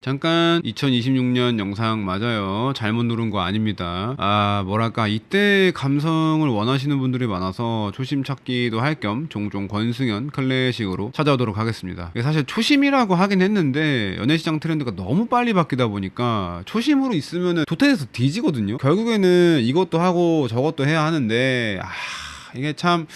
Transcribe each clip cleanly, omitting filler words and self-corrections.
잠깐 2026년 영상 맞아요. 잘못 누른 거 아닙니다. 뭐랄까 이때 감성을 원하시는 분들이 많아서 초심 찾기도 할 겸 종종 권승연 클래식으로 찾아오도록 하겠습니다. 이게 사실 초심이라고 하긴 했는데 연애시장 트렌드가 너무 빨리 바뀌다 보니까 초심으로 있으면은 도태돼서 뒤지거든요. 결국에는 이것도 하고 저것도 해야 하는데 이게 참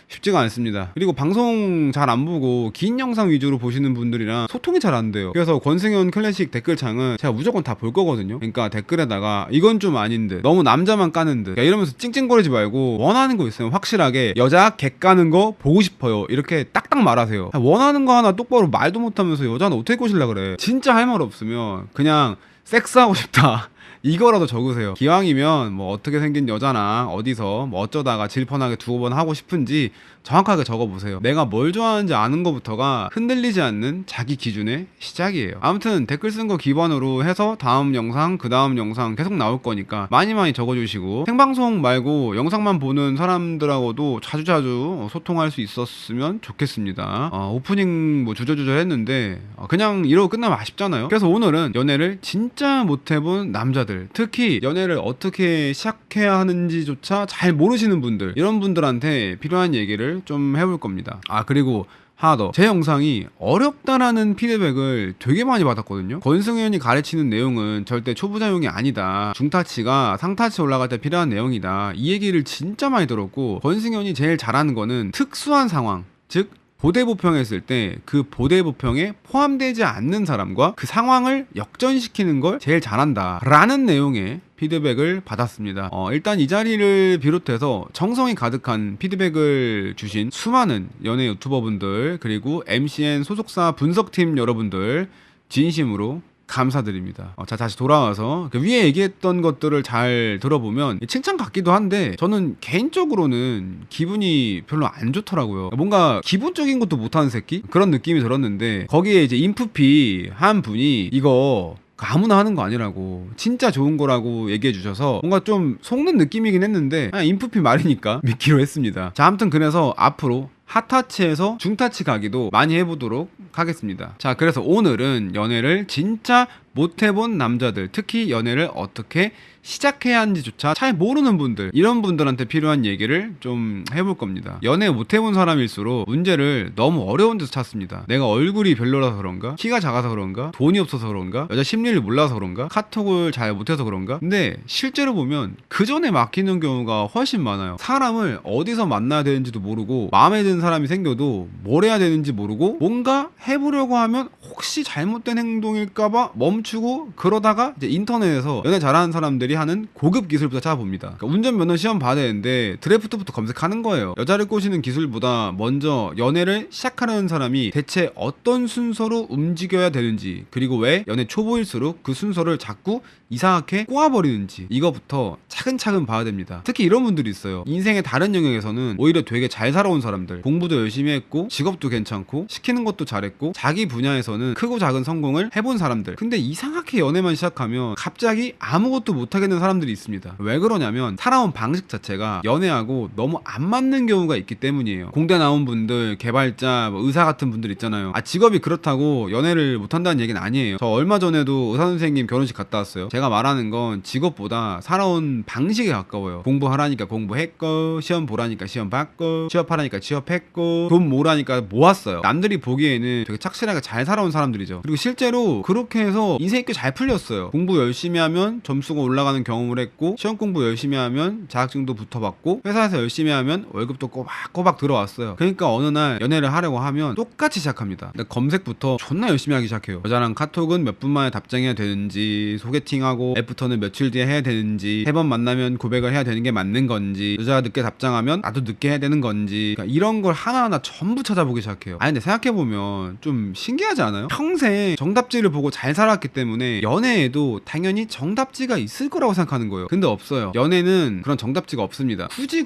쉽지가 않습니다. 그리고 방송 잘 안 보고 긴 영상 위주로 보시는 분들이랑 소통이 잘 안 돼요. 그래서 권승현 클래식 댓글창은 제가 무조건 다 볼 거거든요. 그러니까 댓글에다가 이건 좀 아닌 듯, 너무 남자만 까는 듯, 이러면서 찡찡거리지 말고 원하는 거 있으면 확실하게 여자 개 까는 거 보고 싶어요 이렇게 딱딱 말하세요. 원하는 거 하나 똑바로 말도 못하면서 여자는 어떻게 꼬실라 그래. 진짜 할 말 없으면 그냥 섹스하고 싶다 이거라도 적으세요. 기왕이면 뭐 어떻게 생긴 여자나 어디서 뭐 어쩌다가 질펀하게 두어 번 하고 싶은지 정확하게 적어보세요. 내가 뭘 좋아하는지 아는 것부터가 흔들리지 않는 자기 기준의 시작이에요. 아무튼 댓글 쓴 거 기반으로 해서 다음 영상 그 다음 영상 계속 나올 거니까 많이 적어주시고, 생방송 말고 영상만 보는 사람들하고도 자주자주 소통할 수 있었으면 좋겠습니다. 오프닝 뭐 주저주저 했는데 그냥 이러고 끝나면 아쉽잖아요. 그래서 오늘은 연애를 진짜 못해본 남자들, 특히 연애를 어떻게 시작해야 하는지조차 잘 모르시는 분들, 이런 분들한테 필요한 얘기를 좀 해볼 겁니다. 그리고 하나 더, 제 영상이 어렵다라는 피드백을 되게 많이 받았거든요. 권승현이 가르치는 내용은 절대 초보자용이 아니다, 중타치가 상타치 올라갈 때 필요한 내용이다, 이 얘기를 진짜 많이 들었고, 권승현이 제일 잘하는 거는 특수한 상황, 즉 보대보평했을 때 그 보대보평에 포함되지 않는 사람과 그 상황을 역전시키는 걸 제일 잘한다 라는 내용의 피드백을 받았습니다. 일단 이 자리를 비롯해서 정성이 가득한 피드백을 주신 수많은 연예 유튜버분들, 그리고 MCN 소속사 분석팀 여러분들 진심으로 감사드립니다. 자, 다시 돌아와서 그 위에 얘기했던 것들을 잘 들어보면 칭찬 같기도 한데 저는 개인적으로는 기분이 별로 안 좋더라고요. 뭔가 기본적인 것도 못하는 새끼? 그런 느낌이 들었는데, 거기에 이제 인프피 한 분이 이거 아무나 하는 거 아니라고, 진짜 좋은 거라고 얘기해 주셔서 뭔가 좀 속는 느낌이긴 했는데 그냥 인프피 말이니까 믿기로 했습니다. 자, 아무튼 그래서 앞으로 핫타치에서 중타치 가기도 많이 해보도록 하겠습니다. 자, 그래서 오늘은 연애를 진짜 못해본 남자들, 특히 연애를 어떻게 시작해야 하는지조차 잘 모르는 분들, 이런 분들한테 필요한 얘기를 좀 해볼 겁니다. 연애 못해본 사람일수록 문제를 너무 어려운 데서 찾습니다. 내가 얼굴이 별로라서 그런가? 키가 작아서 그런가? 돈이 없어서 그런가? 여자 심리를 몰라서 그런가? 카톡을 잘 못해서 그런가? 근데 실제로 보면 그 전에 막히는 경우가 훨씬 많아요. 사람을 어디서 만나야 되는지도 모르고, 마음에 드는 사람이 생겨도 뭘 해야 되는지 모르고, 뭔가 해보려고 하면 혹시 잘못된 행동일까봐 멈추고, 그러다가 이제 인터넷에서 연애 잘하는 사람들이 하는 고급 기술부터 찾아봅니다. 그러니까 운전면허 시험 봐야 되는데 드래프트부터 검색하는 거예요. 여자를 꼬시는 기술보다 먼저 연애를 시작하려는 사람이 대체 어떤 순서로 움직여야 되는지, 그리고 왜 연애 초보일수록 그 순서를 자꾸 이상하게 꼬아버리는지, 이거부터 차근차근 봐야 됩니다. 특히 이런 분들이 있어요. 인생의 다른 영역에서는 오히려 되게 잘 살아온 사람들, 공부도 열심히 했고 직업도 괜찮고 시키는 것도 잘했고 자기 분야에서는 크고 작은 성공을 해본 사람들, 근데 이상하게 연애만 시작하면 갑자기 아무것도 못하겠는 사람들이 있습니다. 왜 그러냐면 살아온 방식 자체가 연애하고 너무 안 맞는 경우가 있기 때문이에요. 공대 나온 분들, 개발자, 의사 같은 분들 있잖아요. 직업이 그렇다고 연애를 못한다는 얘기는 아니에요. 저 얼마 전에도 의사 선생님 결혼식 갔다 왔어요. 제가 말하는 건 직업보다 살아온 방식에 가까워요. 공부하라니까 공부했고, 시험 보라니까 시험 봤고, 취업하라니까 취업했고, 돈 모으라니까 모았어요. 남들이 보기에는 되게 착실하게 잘 살아온 사람들이죠. 그리고 실제로 그렇게 해서 인생이 꽤 잘 풀렸어요. 공부 열심히 하면 점수가 올라가는 경험을 했고, 시험 공부 열심히 하면 자격증도 붙어봤고, 회사에서 열심히 하면 월급도 꼬박꼬박 들어왔어요. 그러니까 어느 날 연애를 하려고 하면 똑같이 시작합니다. 근데 검색부터 존나 열심히 하기 시작해요. 여자랑 카톡은 몇 분 만에 답장해야 되는지, 소개팅하고 애프터는 며칠 뒤에 해야 되는지, 3번 만나면 고백을 해야 되는 게 맞는 건지, 여자가 늦게 답장하면 나도 늦게 해야 되는 건지, 그러니까 이런 걸 하나하나 전부 찾아보기 시작해요. 근데 생각해보면 좀 신기하지 않아요? 평생 정답지를 보고 잘 살았기 때문에 연애에도 당연히 정답지가 있을 거라 거라고 생각하는 거예요. 근데 없어요. 연애는 그런 정답지가 없습니다. 굳이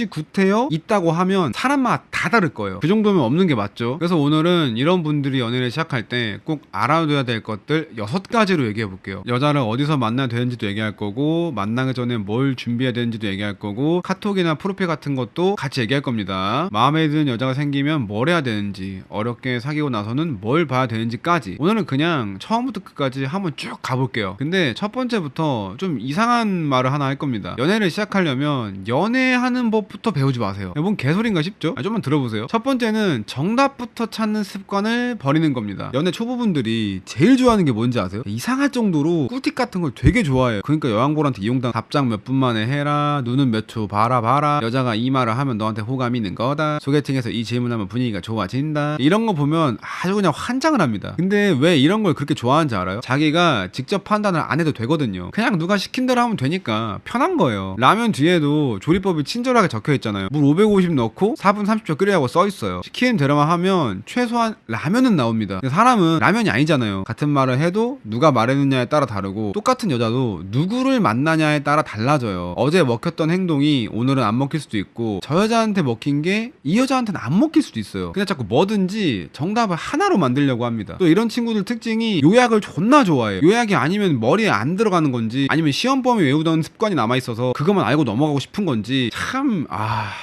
구태여 있다고 하면 사람마다 다 다를 거예요. 그 정도면 없는 게 맞죠. 그래서 오늘은 이런 분들이 연애를 시작할 때 꼭 알아둬야 될 것들 6가지로 얘기해 볼게요. 여자를 어디서 만나야 되는지도 얘기할 거고, 만나기 전에 뭘 준비해야 되는지도 얘기할 거고, 카톡이나 프로필 같은 것도 같이 얘기할 겁니다. 마음에 드는 여자가 생기면 뭘 해야 되는지, 어렵게 사귀고 나서는 뭘 봐야 되는지까지 오늘은 그냥 처음부터 끝까지 한번 쭉 가볼게요. 근데 첫 번째부터 좀 이상한 말을 하나 할 겁니다. 연애를 시작하려면 연애하는 법부터 배우지 마세요. 뭔 개소리인가 싶죠? 좀만 들어보세요. 첫 번째는 정답부터 찾는 습관을 버리는 겁니다. 연애 초보분들이 제일 좋아하는 게 뭔지 아세요? 이상할 정도로 꿀팁 같은 걸 되게 좋아해요. 그러니까 여왕벌한테 이용당 답장 몇 분 만에 해라, 눈은 몇 초 봐라, 여자가 이 말을 하면 너한테 호감이 있는 거다, 소개팅에서 이 질문하면 분위기가 좋아진다, 이런 거 보면 아주 그냥 환장을 합니다. 근데 왜 이런 걸 그렇게 좋아하는지 알아요? 자기가 직접 판단을 안 해도 되거든요. 그냥 누가 시킨 대로 하면 되니까 편한 거예요. 라면 뒤에도 조리법이 친절하게 적혀 있잖아요. 물 550 넣고 4분 30초 끓이라고 써 있어요. 시키는 대로만 하면 최소한 라면은 나옵니다. 근데 사람은 라면이 아니잖아요. 같은 말을 해도 누가 말했느냐에 따라 다르고, 똑같은 여자도 누구를 만나냐에 따라 달라져요. 어제 먹혔던 행동이 오늘은 안 먹힐 수도 있고, 저 여자한테 먹힌 게 이 여자한테는 안 먹힐 수도 있어요. 그냥 자꾸 뭐든지 정답을 하나로 만들려고 합니다. 또 이런 친구들 특징이 요약을 존나 좋아해요. 요약이 아니면 머리에 안 들어가는 건지, 아니면 시험범위 외우던 습관이 남아있어서 그것만 알고 넘어가고 싶은 건지, 참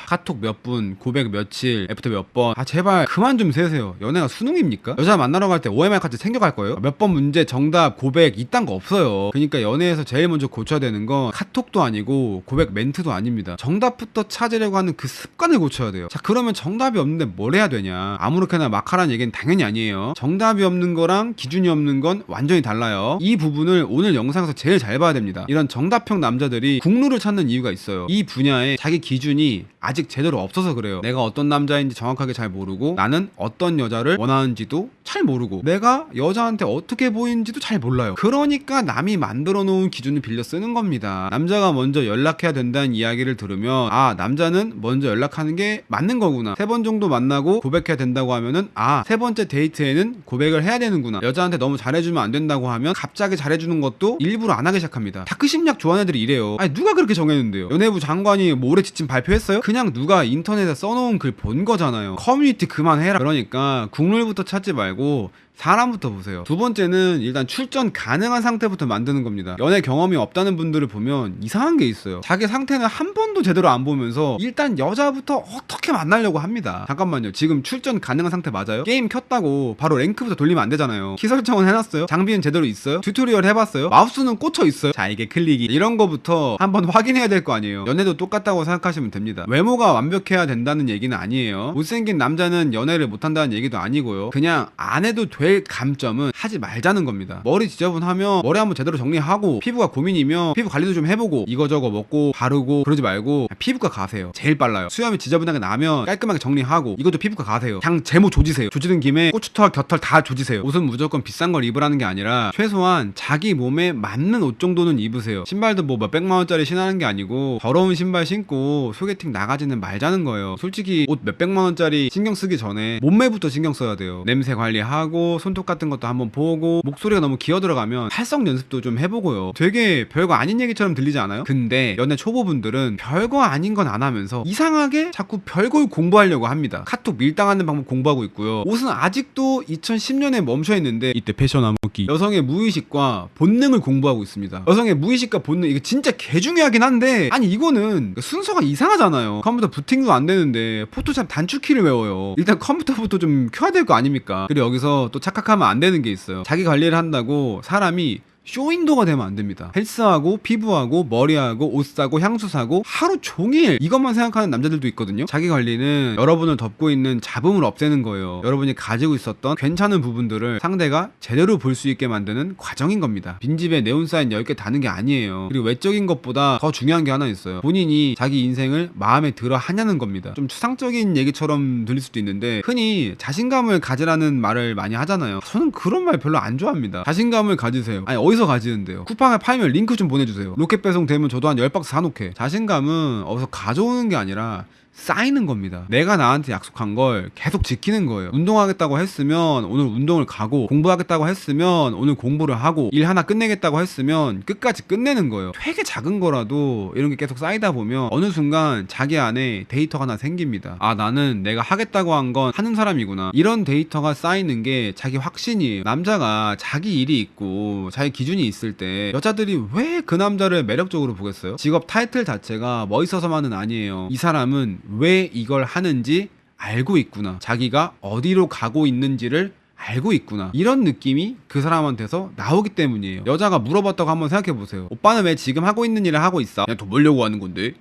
카톡 몇 분, 고백 며칠, 애프터 몇 번, 제발 그만 좀 세세요. 연애가 수능입니까? 여자 만나러 갈 때 OMR 카드 챙겨갈 거예요? 몇 번 문제, 정답, 고백 이딴 거 없어요. 그러니까 연애에서 제일 먼저 고쳐야 되는 건 카톡도 아니고 고백 멘트도 아닙니다. 정답부터 찾으려고 하는 그 습관을 고쳐야 돼요. 자, 그러면 정답이 없는데 뭘 해야 되냐? 아무렇게나 막 하라는 얘기는 당연히 아니에요. 정답이 없는 거랑 기준이 없는 건 완전히 달라요. 이 부분을 오늘 영상에서 제일 잘 봐야 됩니다. 이런 정답형 남자들이 국룰을 찾는 이유가 있어요. 이 분야에 자기 기준이 아직 제대로 없어서 그래요. 내가 어떤 남자인지 정확하게 잘 모르고, 나는 어떤 여자를 원하는지도 잘 모르고, 내가 여자한테 어떻게 보이는지도 잘 몰라요. 그러니까 남이 만들어 놓은 기준을 빌려 쓰는 겁니다. 남자가 먼저 연락해야 된다는 이야기를 들으면, 남자는 먼저 연락하는 게 맞는 거구나. 3번 정도 만나고 고백해야 된다고 하면은, 3번째 데이트에는 고백을 해야 되는구나. 여자한테 너무 잘해주면 안 된다고 하면 갑자기 잘해주는 것도 일부러 안 하기 시작합니다. 다크 심리학 좋아하는 애들이 이래요. 누가 그렇게 정했는데요? 연예부 장관이 뭐 올해 지침 발표했어요? 그냥 누가 인터넷에 써놓은 글 본 거잖아요. 커뮤니티 그만해라. 그러니까 국룰부터 찾지 말고 사람부터 보세요. 두 번째는 일단 출전 가능한 상태부터 만드는 겁니다. 연애 경험이 없다는 분들을 보면 이상한 게 있어요. 자기 상태는 한 번도 제대로 안 보면서 일단 여자부터 어떻게 만나려고 합니다. 잠깐만요. 지금 출전 가능한 상태 맞아요? 게임 켰다고 바로 랭크부터 돌리면 안 되잖아요. 키 설정은 해놨어요? 장비는 제대로 있어요? 튜토리얼 해봤어요? 마우스는 꽂혀 있어요? 자, 이게 클릭이, 이런 거부터 한번 확인해야 될 거 아니에요. 연애도 똑같다고 생각하시면 됩니다. 외모가 완벽해야 된다는 얘기는 아니에요. 못생긴 남자는 연애를 못한다는 얘기도 아니고요. 그냥 안 해도 될 감점은 하지 말자는 겁니다. 머리 지저분하면 머리 한번 제대로 정리하고, 피부가 고민이면 피부 관리도 좀 해보고, 이거저거 먹고 바르고 그러지 말고 피부과 가세요. 제일 빨라요. 수염이 지저분하게 나면 깔끔하게 정리하고, 이것도 피부과 가세요. 그냥 제모 조지세요. 조지는 김에 고추털 겨털 다 조지세요. 옷은 무조건 비싼 걸 입으라는 게 아니라 최소한 자기 몸에 맞는 옷 정도는 입으세요. 신발도 뭐 몇백만 원짜리 신하는 게 아니고 더러운 신발 신고 소개팅 나가지는 말자는 거예요. 솔직히 옷 몇백만 원짜리 신경 쓰기 전에 몸매부터 신경 써야 돼요. 냄새 관리하고, 손톱 같은 것도 한번 보고, 목소리가 너무 기어 들어가면 팔성 연습도 좀 해보고요. 되게 별거 아닌 얘기처럼 들리지 않아요? 근데 연애 초보분들은 별거 아닌 건 안 하면서 이상하게 자꾸 별걸 공부하려고 합니다. 카톡 밀당하는 방법 공부하고 있고요. 옷은 아직도 2010년에 멈춰 있는데, 이때 패션 암흑기, 여성의 무의식과 본능을 공부하고 있습니다. 여성의 무의식과 본능, 이게 진짜 개중요하긴 한데, 이거는 순서가 이상하잖아요. 컴퓨터 부팅도 안 되는데 포토샵 단축키를 외워요. 일단 컴퓨터부터 좀 켜야 될 거 아닙니까? 그리고 여기서 또 착각하면 안 되는 게 있어요. 자기 관리를 한다고 사람이 쇼윈도가 되면 안 됩니다. 헬스하고 피부하고 머리하고 옷 사고 향수 사고 하루 종일 이것만 생각하는 남자들도 있거든요. 자기 관리는 여러분을 덮고 있는 잡음을 없애는 거예요. 여러분이 가지고 있었던 괜찮은 부분들을 상대가 제대로 볼 수 있게 만드는 과정인 겁니다. 빈집에 네온사인 10개 다는 게 아니에요. 그리고 외적인 것보다 더 중요한 게 하나 있어요. 본인이 자기 인생을 마음에 들어 하냐는 겁니다. 좀 추상적인 얘기처럼 들릴 수도 있는데, 흔히 자신감을 가지라는 말을 많이 하잖아요. 저는 그런 말 별로 안 좋아합니다. 자신감을 가지세요. 어디서 가지는데요? 쿠팡에 팔면 링크 좀 보내주세요. 로켓 배송 되면 저도 한 10박스 사놓게. 자신감은 어디서 가져오는 게 아니라 쌓이는 겁니다. 내가 나한테 약속한 걸 계속 지키는 거예요. 운동하겠다고 했으면 오늘 운동을 가고, 공부하겠다고 했으면 오늘 공부를 하고, 일 하나 끝내겠다고 했으면 끝까지 끝내는 거예요. 되게 작은 거라도 이런 게 계속 쌓이다 보면 어느 순간 자기 안에 데이터가 하나 생깁니다. 아, 나는 내가 하겠다고 한 건 하는 사람이구나. 이런 데이터가 쌓이는 게 자기 확신이에요. 남자가 자기 일이 있고 자기 기준이 있을 때 여자들이 왜 그 남자를 매력적으로 보겠어요? 직업 타이틀 자체가 멋있어서만은 아니에요. 이 사람은 왜 이걸 하는지 알고 있구나. 자기가 어디로 가고 있는지를 알고 있구나. 이런 느낌이 그 사람한테서 나오기 때문이에요. 여자가 물어봤다고 한번 생각해보세요. 오빠는 왜 지금 하고 있는 일을 하고 있어? 그냥 돈 벌려고 하는 건데.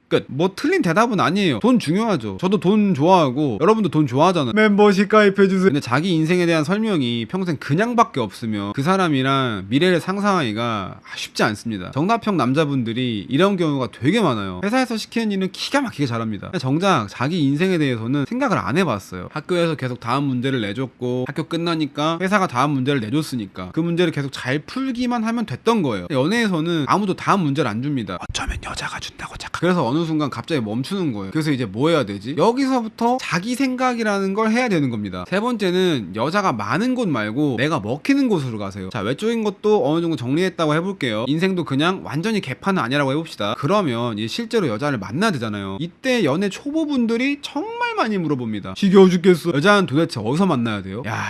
끝. 뭐 틀린 대답은 아니에요. 돈 중요하죠. 저도 돈 좋아하고 여러분도 돈 좋아하잖아요. 멤버십 가입해주세요. 근데 자기 인생에 대한 설명이 평생 그냥밖에 없으면 그 사람이랑 미래를 상상하기가 쉽지 않습니다. 정답형 남자분들이 이런 경우가 되게 많아요. 회사에서 시키는 일은 기가 막히게 잘합니다. 정작 자기 인생에 대해서는 생각을 안 해봤어요. 학교에서 계속 다음 문제를 내줬고, 학교 끝나니까 회사가 다음 문제를 내줬으니까 그 문제를 계속 잘 풀기만 하면 됐던 거예요. 연애에서는 아무도 다음 문제를 안 줍니다. 어쩌면 여자가 준다고 착각. 그래서 어느 순간 갑자기 멈추는 거예요. 그래서 이제 뭐 해야 되지? 여기서부터 자기 생각이라는 걸 해야 되는 겁니다. 세 번째는 여자가 많은 곳 말고 내가 먹히는 곳으로 가세요. 자, 외적인 것도 어느 정도 정리했다고 해볼게요. 인생도 그냥 완전히 개판은 아니라고 해봅시다. 그러면 이제 실제로 여자를 만나야 되잖아요. 이때 연애 초보분들이 정말 많이 물어봅니다. 지겨워 죽겠어. 여자는 도대체 어디서 만나야 돼요? 야,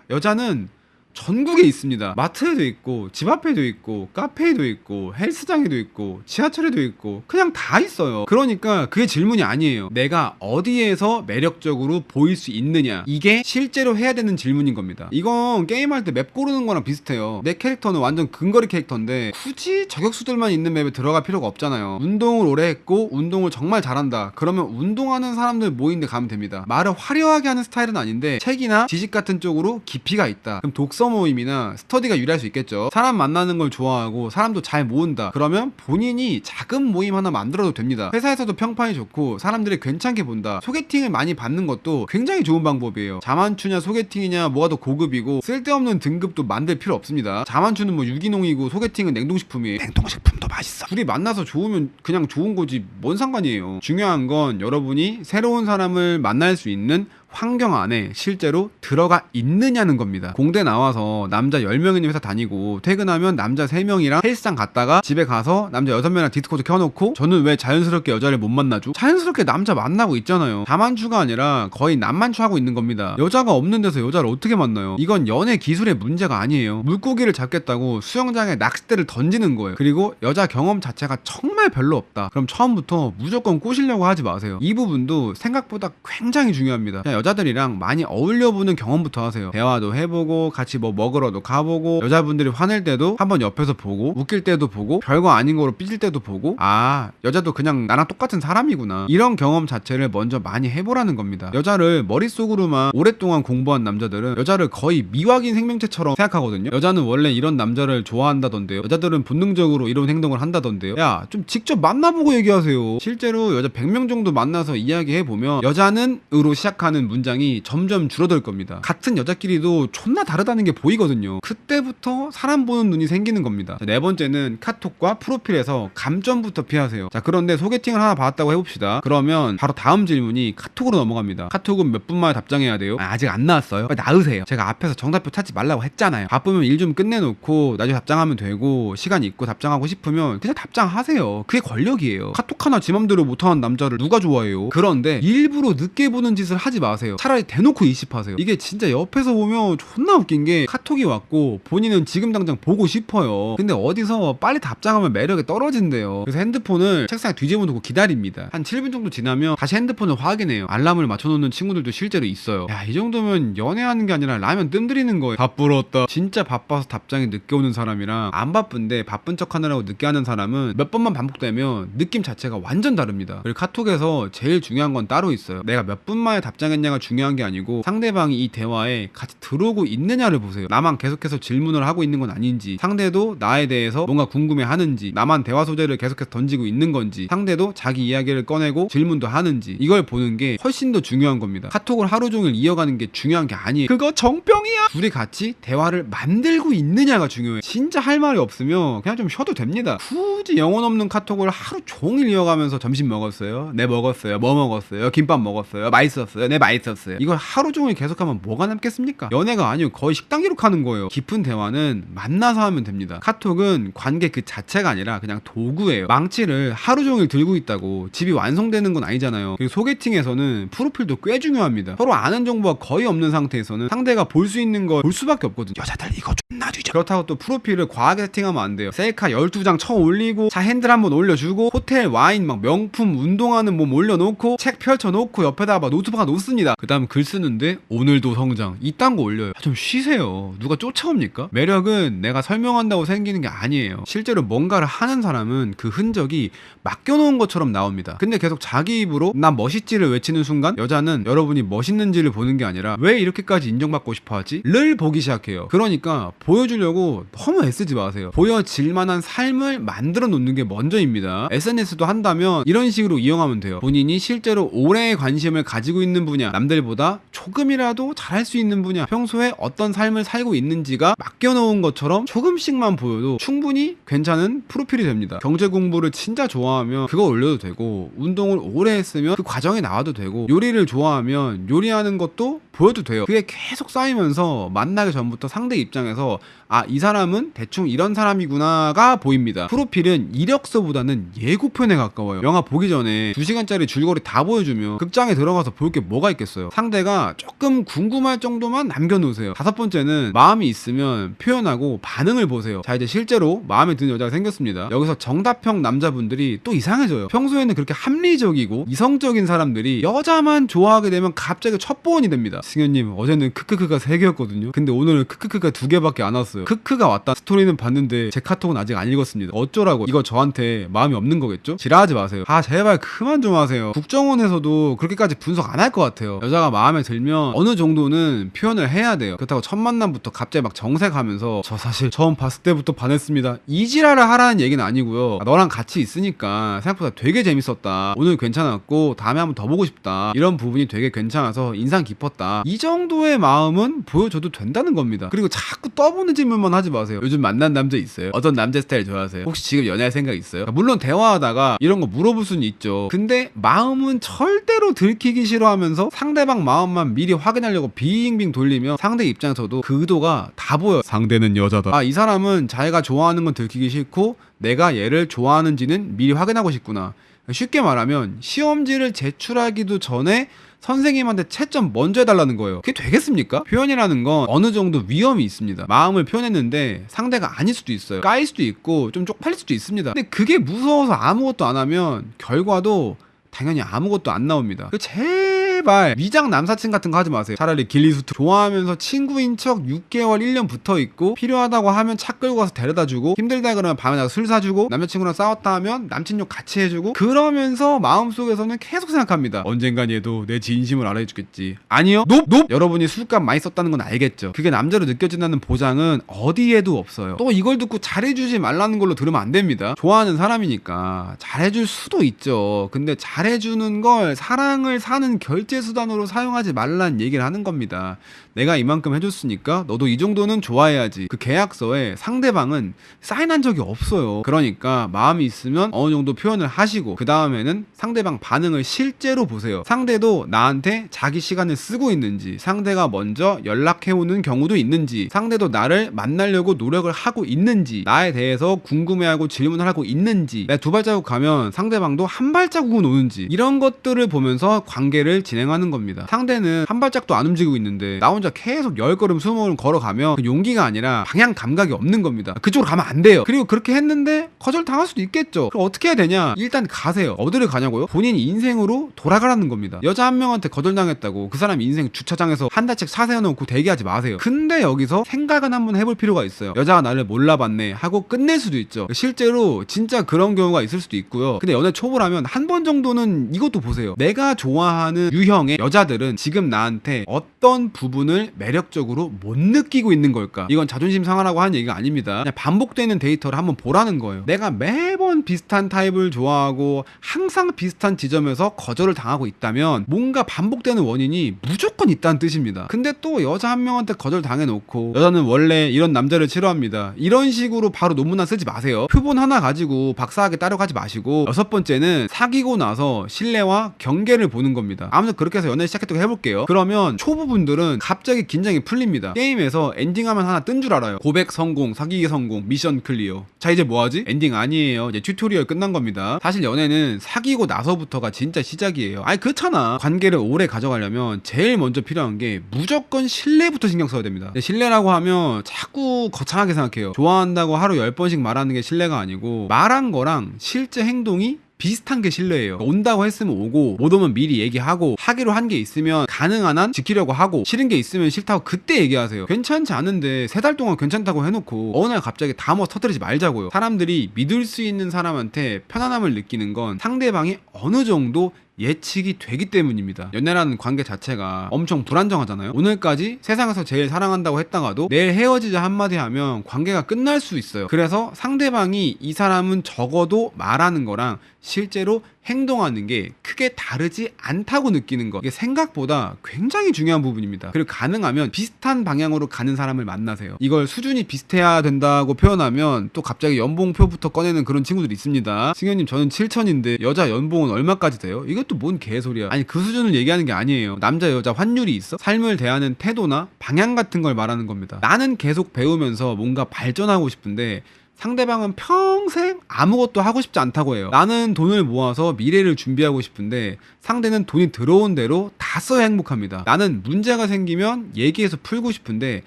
여자는 전국에 있습니다. 마트에도 있고, 집 앞에도 있고, 카페에도 있고, 헬스장에도 있고, 지하철에도 있고, 그냥 다 있어요. 그러니까 그게 질문이 아니에요. 내가 어디에서 매력적으로 보일 수 있느냐, 이게 실제로 해야 되는 질문인 겁니다. 이건 게임할 때 맵 고르는 거랑 비슷해요. 내 캐릭터는 완전 근거리 캐릭터인데 굳이 저격수들만 있는 맵에 들어갈 필요가 없잖아요. 운동을 오래 했고 운동을 정말 잘한다, 그러면 운동하는 사람들 모이는 데 가면 됩니다. 말을 화려하게 하는 스타일은 아닌데 책이나 지식 같은 쪽으로 깊이가 있다, 그럼 독서 모임이나 스터디가 유리할 수 있겠죠. 사람 만나는 걸 좋아하고 사람도 잘 모은다, 그러면 본인이 작은 모임 하나 만들어도 됩니다. 회사에서도 평판이 좋고 사람들이 괜찮게 본다, 소개팅을 많이 받는 것도 굉장히 좋은 방법이에요. 자만추냐 소개팅이냐 뭐가 더 고급이고, 쓸데없는 등급도 만들 필요 없습니다. 자만추는 뭐 유기농이고 소개팅은 냉동식품이에요. 냉동식품도 맛있어. 둘이 만나서 좋으면 그냥 좋은 거지 뭔 상관이에요. 중요한 건 여러분이 새로운 사람을 만날 수 있는 환경 안에 실제로 들어가 있느냐는 겁니다. 공대 나와서 남자 10명 있는 회사 다니고 퇴근하면 남자 3명이랑 헬스장 갔다가 집에 가서 남자 6명이랑 디스코드 켜놓고 저는 왜 자연스럽게 여자를 못 만나죠? 자연스럽게 남자 만나고 있잖아요. 다만추가 아니라 거의 남만추 하고 있는 겁니다. 여자가 없는 데서 여자를 어떻게 만나요? 이건 연애 기술의 문제가 아니에요. 물고기를 잡겠다고 수영장에 낚싯대를 던지는 거예요. 그리고 여자 경험 자체가 정말 별로 없다, 그럼 처음부터 무조건 꼬시려고 하지 마세요. 이 부분도 생각보다 굉장히 중요합니다. 여자들이랑 많이 어울려보는 경험부터 하세요. 대화도 해보고 같이 뭐 먹으러도 가보고, 여자분들이 화낼 때도 한번 옆에서 보고, 웃길 때도 보고, 별거 아닌 거로 삐질 때도 보고, 아, 여자도 그냥 나랑 똑같은 사람이구나, 이런 경험 자체를 먼저 많이 해보라는 겁니다. 여자를 머릿속으로만 오랫동안 공부한 남자들은 여자를 거의 미확인 생명체처럼 생각하거든요. 여자는 원래 이런 남자를 좋아한다던데요, 여자들은 본능적으로 이런 행동을 한다던데요. 야, 좀 직접 만나보고 얘기하세요. 실제로 여자 100명 정도 만나서 이야기해보면 여자는 으로 시작하는 문장이 점점 줄어들 겁니다. 같은 여자끼리도 존나 다르다는 게 보이거든요. 그때부터 사람 보는 눈이 생기는 겁니다. 자, 네 번째는 카톡과 프로필에서 감점부터 피하세요. 자, 그런데 소개팅을 하나 받았다고 해봅시다. 그러면 바로 다음 질문이 카톡으로 넘어갑니다. 카톡은 몇 분 만에 답장해야 돼요? 아직 안 나왔어요? 빨리 나으세요. 제가 앞에서 정답표 찾지 말라고 했잖아요. 바쁘면 일 좀 끝내놓고 나중에 답장하면 되고, 시간 있고 답장하고 싶으면 그냥 답장하세요. 그게 권력이에요. 카톡 하나 지 맘대로 못하는 남자를 누가 좋아해요? 그런데 일부러 늦게 보는 짓을 하지 마세요. 차라리 대놓고 이십하세요. 이게 진짜 옆에서 보면 존나 웃긴 게, 카톡이 왔고 본인은 지금 당장 보고 싶어요. 근데 어디서 빨리 답장하면 매력이 떨어진대요. 그래서 핸드폰을 책상에 뒤집어 놓고 기다립니다. 한 7분 정도 지나면 다시 핸드폰을 확인해요. 알람을 맞춰놓는 친구들도 실제로 있어요. 야, 이 정도면 연애하는 게 아니라 라면 뜸 들이는 거예요. 바쁘렀다. 진짜 바빠서 답장이 늦게 오는 사람이랑 안 바쁜데 바쁜 척 하느라고 늦게 하는 사람은 몇 번만 반복되면 느낌 자체가 완전 다릅니다. 그리고 카톡에서 제일 중요한 건 따로 있어요. 내가 몇 분 만에 답장했냐 있느냐가 중요한 게 아니고 상대방이 이 대화에 같이 들어오고 있느냐를 보세요. 나만 계속해서 질문을 하고 있는 건 아닌지, 상대도 나에 대해서 뭔가 궁금해하는지, 나만 대화 소재를 계속해서 던지고 있는 건지, 상대도 자기 이야기를 꺼내고 질문도 하는지, 이걸 보는 게 훨씬 더 중요한 겁니다. 카톡을 하루 종일 이어가는 게 중요한 게 아니에요. 그거 정병이야. 둘이 같이 대화를 만들고 있느냐가 중요해. 진짜 할 말이 없으면 그냥 좀 쉬어도 됩니다. 굳이 영혼 없는 카톡을 하루 종일 이어가면서 점심 먹었어요? 네 먹었어요. 뭐 먹었어요? 김밥 먹었어요. 맛있었어요. 네 맛있었어요. 이걸 하루 종일 계속하면 뭐가 남겠습니까? 연애가 아니고 거의 식당 기록하는 거예요. 깊은 대화는 만나서 하면 됩니다. 카톡은 관계 그 자체가 아니라 그냥 도구예요. 망치를 하루 종일 들고 있다고 집이 완성되는 건 아니잖아요. 그리고 소개팅에서는 프로필도 꽤 중요합니다. 서로 아는 정보가 거의 없는 상태에서는 상대가 볼 수 있는 걸 볼 수밖에 없거든요. 여자들 이거 존나 뒤져. 그렇다고 또 프로필을 과하게 세팅하면 안 돼요. 셀카 12장 쳐 올리고 차 핸들 한번 올려주고 호텔 와인 막 명품 운동하는 몸 올려놓고 책 펼쳐놓고 옆에다가 막 노트북 놓습니다. 그 다음 글 쓰는데 오늘도 성장 이딴 거 올려요. 좀 쉬세요. 누가 쫓아옵니까? 매력은 내가 설명한다고 생기는 게 아니에요. 실제로 뭔가를 하는 사람은 그 흔적이 맡겨놓은 것처럼 나옵니다. 근데 계속 자기 입으로 난 멋있지를 외치는 순간 여자는 여러분이 멋있는지를 보는 게 아니라 왜 이렇게까지 인정받고 싶어 하지? 를 보기 시작해요. 그러니까 보여주려고 너무 애쓰지 마세요. 보여질 만한 삶을 만들어 놓는 게 먼저입니다. SNS도 한다면 이런 식으로 이용하면 돼요. 본인이 실제로 오래의 관심을 가지고 있는 분야, 남들보다 조금이라도 잘할 수 있는 분야, 평소에 어떤 삶을 살고 있는지가 맡겨놓은 것처럼 조금씩만 보여도 충분히 괜찮은 프로필이 됩니다. 경제 공부를 진짜 좋아하면 그거 올려도 되고, 운동을 오래 했으면 그 과정에 나와도 되고, 요리를 좋아하면 요리하는 것도 보여도 돼요. 그게 계속 쌓이면서 만나기 전부터 상대 입장에서 아, 이 사람은 대충 이런 사람이구나가 보입니다. 프로필은 이력서보다는 예고편에 가까워요. 영화 보기 전에 2시간짜리 줄거리 다 보여주면 극장에 들어가서 볼 게 뭐가 있겠어요. 상대가 조금 궁금할 정도만 남겨놓으세요. 5번째는 마음이 있으면 표현하고 반응을 보세요. 자, 이제 실제로 마음에 드는 여자가 생겼습니다. 여기서 정답형 남자분들이 또 이상해져요. 평소에는 그렇게 합리적이고 이성적인 사람들이 여자만 좋아하게 되면 갑자기 첩보원이 됩니다. 승현님, 어제는 크크크가 3개였거든요. 근데 오늘은 크크크가 2개밖에 안 왔어요. 크크가 왔다 스토리는 봤는데 제 카톡은 아직 안 읽었습니다. 어쩌라고? 이거 저한테 마음이 없는 거겠죠? 지랄하지 마세요. 아, 제발 그만 좀 하세요. 국정원에서도 그렇게까지 분석 안 할 것 같아요. 여자가 마음에 들면 어느 정도는 표현을 해야 돼요. 그렇다고 첫 만남부터 갑자기 막 정색하면서 저 사실 처음 봤을 때부터 반했습니다, 이 지랄을 하라는 얘기는 아니고요. 너랑 같이 있으니까 생각보다 되게 재밌었다, 오늘 괜찮았고 다음에 한번 더 보고 싶다, 이런 부분이 되게 괜찮아서 인상 깊었다, 이 정도의 마음은 보여줘도 된다는 겁니다. 그리고 자꾸 떠보는 질문만 하지 마세요. 요즘 만난 남자 있어요? 어떤 남자 스타일 좋아하세요? 혹시 지금 연애할 생각 있어요? 물론 대화하다가 이런 거 물어볼 수는 있죠. 근데 마음은 절대로 들키기 싫어하면서 상대방 마음만 미리 확인하려고 빙빙 돌리면 상대 입장에서도 그 의도가 다 보여요. 상대는 여자다. 아, 이 사람은 자기가 좋아하는 건 들키기 싫고 내가 얘를 좋아하는지는 미리 확인하고 싶구나. 쉽게 말하면 시험지를 제출하기도 전에 선생님한테 채점 먼저 해달라는 거예요. 그게 되겠습니까? 표현이라는 건 어느 정도 위험이 있습니다. 마음을 표현했는데 상대가 아닐 수도 있어요. 까일 수도 있고 좀 쪽팔릴 수도 있습니다. 근데 그게 무서워서 아무것도 안 하면 결과도 당연히 아무것도 안 나옵니다. 제발 위장 남사친 같은 거 하지 마세요. 차라리 길리수트 좋아하면서 친구인 척 6개월 1년 붙어있고 필요하다고 하면 차 끌고 가서 데려다주고, 힘들다 그러면 밤에 나가서 술 사주고, 남자친구랑 싸웠다 하면 남친 욕 같이 해주고, 그러면서 마음속에서는 계속 생각합니다. 언젠간 얘도 내 진심을 알아주겠지. 아니요. 높! 여러분이 술값 많이 썼다는 건 알겠죠. 그게 남자로 느껴진다는 보장은 어디에도 없어요. 또 이걸 듣고 잘해주지 말라는 걸로 들으면 안 됩니다. 좋아하는 사람이니까 잘해줄 수도 있죠. 근데 잘해주는 걸 사랑을 사는 결제수단으로 사용하지 말라는 얘기를 하는 겁니다. 내가 이만큼 해줬으니까 너도 이 정도는 좋아해야지. 그 계약서에 상대방은 사인한 적이 없어요. 그러니까 마음이 있으면 어느 정도 표현을 하시고, 그 다음에는 상대방 반응을 실제로 보세요. 상대도 나한테 자기 시간을 쓰고 있는지, 상대가 먼저 연락해오는 경우도 있는지, 상대도 나를 만나려고 노력을 하고 있는지, 나에 대해서 궁금해하고 질문을 하고 있는지, 내가 2발자국 가면 상대방도 한 발자국은 오는지, 이런 것들을 보면서 관계를 진행하는 겁니다. 상대는 한 발짝도 안 움직이고 있는데 나 혼자 계속 10걸음 20걸음 걸어가면 그 용기가 아니라 방향 감각이 없는 겁니다. 그쪽으로 가면 안 돼요. 그리고 그렇게 했는데 거절당할 수도 있겠죠. 그럼 어떻게 해야 되냐? 일단 가세요. 어디를 가냐고요? 본인 인생으로 돌아가라는 겁니다. 여자 한 명한테 거절당했다고 그 사람 인생 주차장에서 한 달씩 차 세워놓고 대기하지 마세요. 근데 여기서 생각은 한번 해볼 필요가 있어요. 여자가 나를 몰라봤네 하고 끝낼 수도 있죠. 실제로 진짜 그런 경우가 있을 수도 있고요. 근데 연애 초보라면 한 번 정도는 이것도 보세요. 내가 좋아하는 유형 유형의 여자들은 지금 나한테 어떤 부분을 매력적으로 못 느끼고 있는 걸까? 이건 자존심 상하라고 하는 얘기가 아닙니다. 그냥 반복되는 데이터를 한번 보라는 거예요. 내가 매번 비슷한 타입을 좋아하고 항상 비슷한 지점에서 거절을 당하고 있다면 뭔가 반복되는 원인이 무조건 있다는 뜻입니다. 근데 또 여자 한 명한테 거절 당해놓고 여자는 원래 이런 남자를 싫어합니다, 이런 식으로 바로 논문안 쓰지 마세요. 표본 하나 가지고 박사학위 따려고 하지 마시고, 여섯 번째는 사귀고 나서 신뢰와 경계를 보는 겁니다. 아무튼 그렇게 해서 연애 시작했다고 해볼게요. 그러면 초보분들은 갑자기 긴장이 풀립니다. 게임에서 엔딩하면 하나 뜬 줄 알아요. 고백 성공, 사귀기 성공, 미션 클리어. 자, 이제 뭐하지? 엔딩 아니에요. 이제 튜토리얼 끝난 겁니다. 사실 연애는 사귀고 나서부터가 진짜 시작이에요. 아니 그렇잖아. 관계를 오래 가져가려면 제일 먼저 필요한 게 무조건 신뢰부터 신경 써야 됩니다. 신뢰라고 하면 자꾸 거창하게 생각해요. 좋아한다고 하루 10번씩 말하는 게 신뢰가 아니고, 말한 거랑 실제 행동이 비슷한 게 신뢰예요. 온다고 했으면 오고, 못 오면 미리 얘기하고, 하기로 한 게 있으면 가능한 한 지키려고 하고, 싫은 게 있으면 싫다고 그때 얘기하세요. 괜찮지 않은데 3달 동안 괜찮다고 해놓고 어느 날 갑자기 다 터뜨리지 말자고요. 사람들이 믿을 수 있는 사람한테 편안함을 느끼는 건 상대방이 어느 정도 예측이 되기 때문입니다. 연애라는 관계 자체가 엄청 불안정하잖아요. 오늘까지 세상에서 제일 사랑한다고 했다가도 내일 헤어지자 한마디 하면 관계가 끝날 수 있어요. 그래서 상대방이 이 사람은 적어도 말하는 거랑 실제로 행동하는 게 크게 다르지 않다고 느끼는 것, 이게 생각보다 굉장히 중요한 부분입니다. 그리고 가능하면 비슷한 방향으로 가는 사람을 만나세요. 이걸 수준이 비슷해야 된다고 표현하면 또 갑자기 연봉표부터 꺼내는 그런 친구들이 있습니다. 승현님 저는 7천인데 여자 연봉은 얼마까지 돼요? 이것도 뭔 개소리야. 아니 그 수준을 얘기하는 게 아니에요. 남자 여자 환율이 있어? 삶을 대하는 태도나 방향 같은 걸 말하는 겁니다. 나는 계속 배우면서 뭔가 발전하고 싶은데 상대방은 평생 아무것도 하고 싶지 않다고 해요. 나는 돈을 모아서 미래를 준비하고 싶은데 상대는 돈이 들어온 대로 다 써야 행복합니다. 나는 문제가 생기면 얘기해서 풀고 싶은데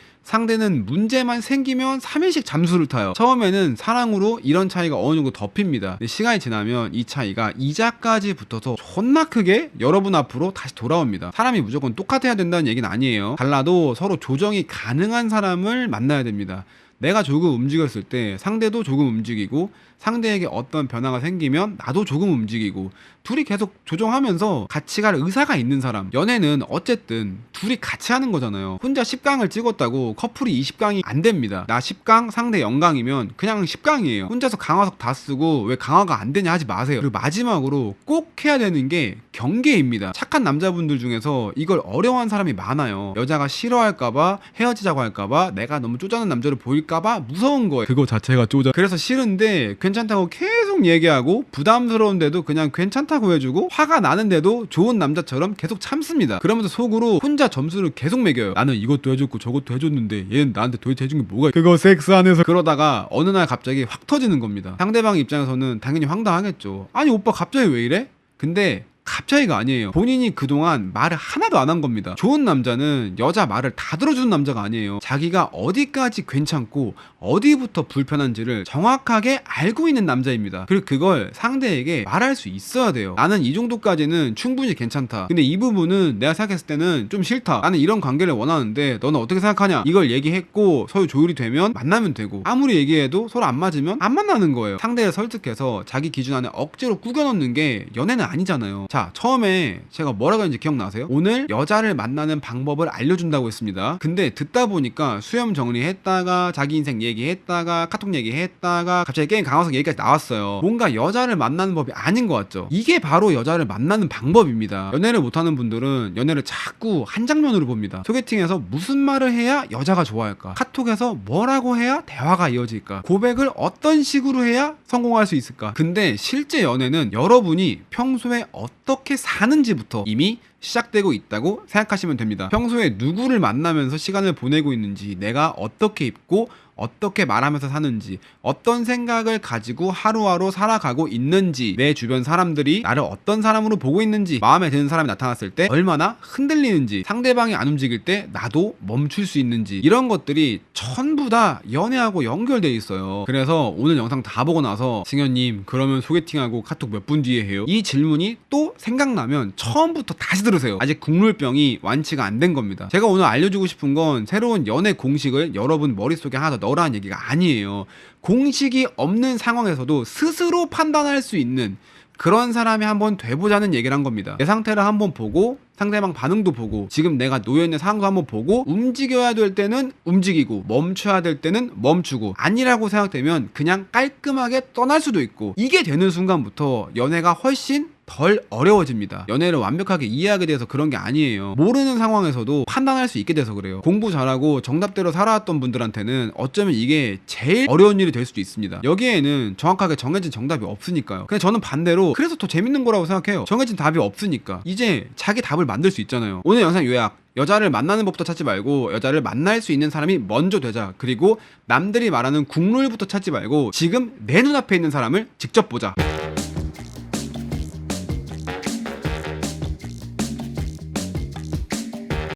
상대는 문제만 생기면 3일씩 잠수를 타요. 처음에는 사랑으로 이런 차이가 어느 정도 덮입니다. 근데 시간이 지나면 이 차이가 이자까지 붙어서 존나 크게 여러분 앞으로 다시 돌아옵니다. 사람이 무조건 똑같아야 된다는 얘기는 아니에요. 달라도 서로 조정이 가능한 사람을 만나야 됩니다. 내가 조금 움직였을 때 상대도 조금 움직이고, 상대에게 어떤 변화가 생기면 나도 조금 움직이고, 둘이 계속 조정하면서 같이 갈 의사가 있는 사람. 연애는 어쨌든 둘이 같이 하는 거잖아요. 혼자 10강을 찍었다고 커플이 20강이 안 됩니다. 나 10강 상대 0강이면 그냥 10강이에요. 혼자서 강화석 다 쓰고 왜 강화가 안 되냐 하지 마세요. 그리고 마지막으로 꼭 해야 되는 게 경계입니다. 착한 남자분들 중에서 이걸 어려워하는 사람이 많아요. 여자가 싫어할까봐, 헤어지자고 할까봐, 내가 너무 쪼잔한 남자를 보일까봐 무서운 거예요. 그거 자체가 쪼잔. 그래서 싫은데 괜찮다고 계속 얘기하고, 부담스러운데도 그냥 괜찮다고 해주고, 화가 나는데도 좋은 남자처럼 계속 참습니다. 그러면서 속으로 혼자 점수를 계속 매겨요. 나는 이것도 해줬고 저것도 해줬는데 얘는 나한테 도대체 해준 게 뭐가 있어? 그거 섹스 안에서. 그러다가 어느 날 갑자기 확 터지는 겁니다. 상대방 입장에서는 당연히 황당하겠죠. 아니 오빠 갑자기 왜 이래? 근데 갑자기가 아니에요. 본인이 그동안 말을 하나도 안 한 겁니다. 좋은 남자는 여자 말을 다 들어주는 남자가 아니에요. 자기가 어디까지 괜찮고 어디부터 불편한지를 정확하게 알고 있는 남자입니다. 그리고 그걸 상대에게 말할 수 있어야 돼요. 나는 이 정도까지는 충분히 괜찮다, 근데 이 부분은 내가 생각했을 때는 좀 싫다, 나는 이런 관계를 원하는데 너는 어떻게 생각하냐, 이걸 얘기했고 서로 조율이 되면 만나면 되고, 아무리 얘기해도 서로 안 맞으면 안 만나는 거예요. 상대를 설득해서 자기 기준 안에 억지로 꾸겨넣는 게 연애는 아니잖아요. 자, 처음에 제가 뭐라고 했는지 기억나세요? 오늘 여자를 만나는 방법을 알려준다고 했습니다. 근데 듣다 보니까 수염 정리했다가 자기 인생 얘기했다가 카톡 얘기했다가 갑자기 게임 강화석 얘기까지 나왔어요. 뭔가 여자를 만나는 법이 아닌 것 같죠? 이게 바로 여자를 만나는 방법입니다. 연애를 못하는 분들은 연애를 자꾸 한 장면으로 봅니다. 소개팅에서 무슨 말을 해야 여자가 좋아할까? 카톡에서 뭐라고 해야 대화가 이어질까? 고백을 어떤 식으로 해야 성공할 수 있을까? 근데 실제 연애는 여러분이 평소에 어떻게 사는지부터 이미 시작되고 있다고 생각하시면 됩니다. 평소에 누구를 만나면서 시간을 보내고 있는지, 내가 어떻게 입고 어떻게 말하면서 사는지, 어떤 생각을 가지고 하루하루 살아가고 있는지, 내 주변 사람들이 나를 어떤 사람으로 보고 있는지, 마음에 드는 사람이 나타났을 때 얼마나 흔들리는지, 상대방이 안 움직일 때 나도 멈출 수 있는지, 이런 것들이 전부 다 연애하고 연결돼 있어요. 그래서 오늘 영상 다 보고 나서 승현님 그러면 소개팅하고 카톡 몇 분 뒤에 해요? 이 질문이 또 생각나면 처음부터 다시 들으세요. 아직 국룰병이 완치가 안 된 겁니다. 제가 오늘 알려주고 싶은 건 새로운 연애 공식을 여러분 머릿속에 하나 더 넣으라는 얘기가 아니에요. 공식이 없는 상황에서도 스스로 판단할 수 있는 그런 사람이 한번 돼보자는 얘기를 한 겁니다. 내 상태를 한번 보고 상대방 반응도 보고 지금 내가 놓여있는 상황도 한번 보고 움직여야 될 때는 움직이고 멈춰야 될 때는 멈추고 아니라고 생각되면 그냥 깔끔하게 떠날 수도 있고, 이게 되는 순간부터 연애가 훨씬 덜 어려워집니다. 연애를 완벽하게 이해하게 돼서 그런 게 아니에요. 모르는 상황에서도 판단할 수 있게 돼서 그래요. 공부 잘하고 정답대로 살아왔던 분들한테는 어쩌면 이게 제일 어려운 일이 될 수도 있습니다. 여기에는 정확하게 정해진 정답이 없으니까요. 근데 저는 반대로 그래서 더 재밌는 거라고 생각해요. 정해진 답이 없으니까 이제 자기 답을 만들 수 있잖아요. 오늘 영상 요약: 여자를 만나는 법부터 찾지 말고 여자를 만날 수 있는 사람이 먼저 되자. 그리고 남들이 말하는 국룰부터 찾지 말고 지금 내 눈앞에 있는 사람을 직접 보자.